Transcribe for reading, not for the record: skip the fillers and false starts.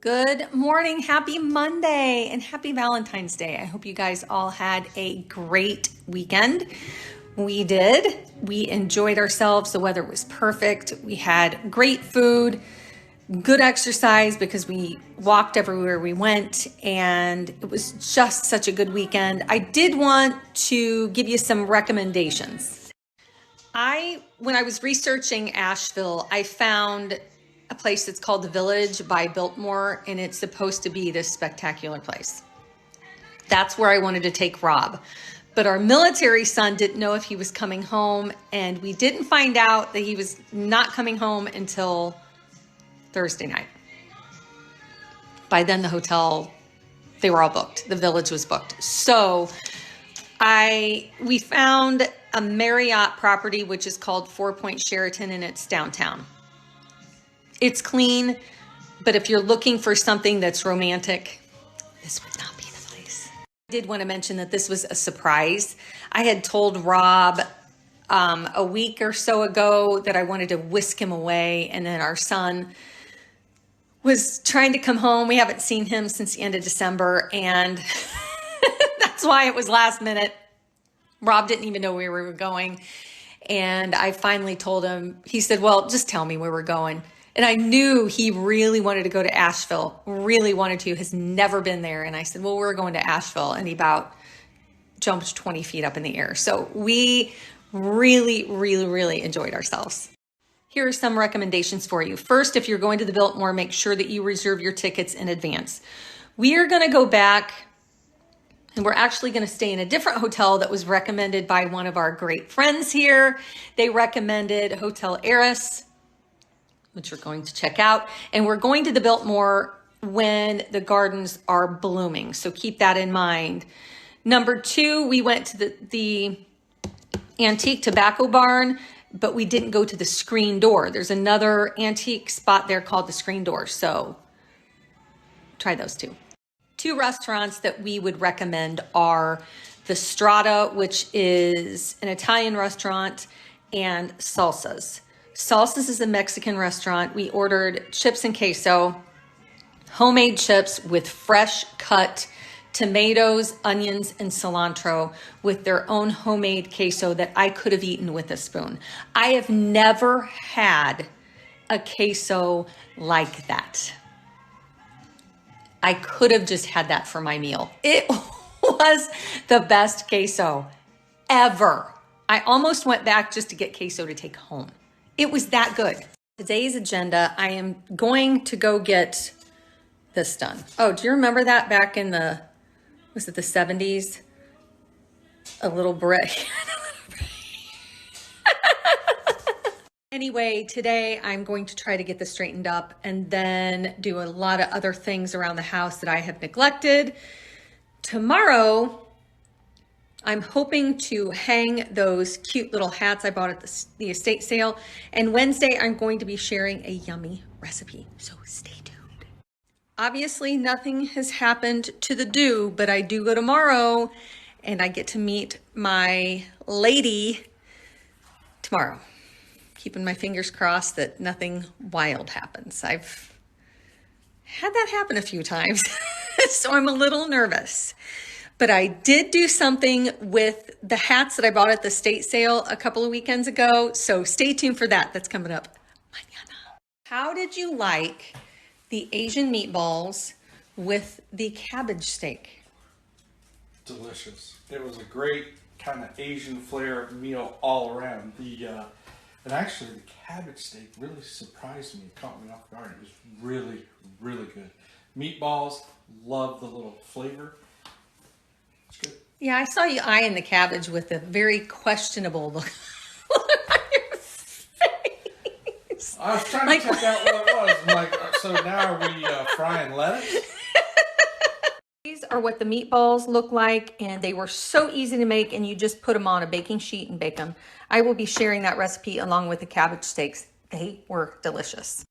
Good morning, happy Monday, and happy Valentine's Day. I hope you guys all had a great weekend. We did. We enjoyed ourselves. The weather was perfect. We had great food, good exercise because we walked everywhere we went, and it was just such a good weekend. I did want to give you some recommendations. When I was researching Asheville, I found a place that's called The Village by Biltmore, and it's supposed to be this spectacular place. That's where I wanted to take Rob. But our military son didn't know if he was coming home, and we didn't find out that he was not coming home until Thursday night. By then the hotel, they were all booked. The Village was booked. So we found a Marriott property, which is called 4 Point Sheraton, and it's downtown. It's clean, but if you're looking for something that's romantic, this would not be the place. I did want to mention that this was a surprise. I had told Rob a week or so ago that I wanted to whisk him away, and then our son was trying to come home. We haven't seen him since the end of December, and that's why it was last minute. Rob didn't even know where we were going, and I finally told him. He said, well, just tell me where we're going. And I knew he really wanted to go to Asheville, really wanted to, has never been there. And I said, well, we're going to Asheville. And he about jumped 20 feet up in the air. So we really enjoyed ourselves. Here are some recommendations for you. First, if you're going to the Biltmore, make sure that you reserve your tickets in advance. We are going to go back, and we're actually going to stay in a different hotel that was recommended by one of our great friends here. They recommended Hotel Eris, which we're going to check out. And we're going to the Biltmore when the gardens are blooming. So keep that in mind. Number two, we went to the antique tobacco barn, but we didn't go to the screen door. There's another antique spot there called the Screen Door. So try those two. Two restaurants that we would recommend are the Strata, which is an Italian restaurant, and Salsas. Salsas is a Mexican restaurant. We ordered chips and queso, homemade chips with fresh cut tomatoes, onions, and cilantro with their own homemade queso that I could have eaten with a spoon. I have never had a queso like that. I could have just had that for my meal. It was the best queso ever. I almost went back just to get queso to take home. It was that good. Today's agenda, I am going to go get this done. Oh, do you remember that back in was it the 70s? A little brick. Anyway, today I'm going to try to get this straightened up and then do a lot of other things around the house that I have neglected. Tomorrow, I'm hoping to hang those cute little hats I bought at the estate sale. And Wednesday, I'm going to be sharing a yummy recipe. So stay tuned. Obviously, nothing has happened to the do, but I do go tomorrow and I get to meet my lady tomorrow. Keeping my fingers crossed that nothing wild happens. I've had that happen a few times, so I'm a little nervous. But I did do something with the hats that I bought at the estate sale a couple of weekends ago. So stay tuned for that. That's coming up mañana. How did you like the Asian meatballs with the cabbage steak? Delicious. It was a great kind of Asian flair meal all around. And actually the cabbage steak really surprised me. It caught me off guard. It was really good. Meatballs, love the little flavor. Good. Yeah, I saw you eyeing the cabbage with a very questionable look on your face. I was trying to check out what it was. I'm like, so now are we frying lettuce? These are what the meatballs look like, and they were so easy to make, and you just put them on a baking sheet and bake them. I will be sharing that recipe along with the cabbage steaks. They were delicious.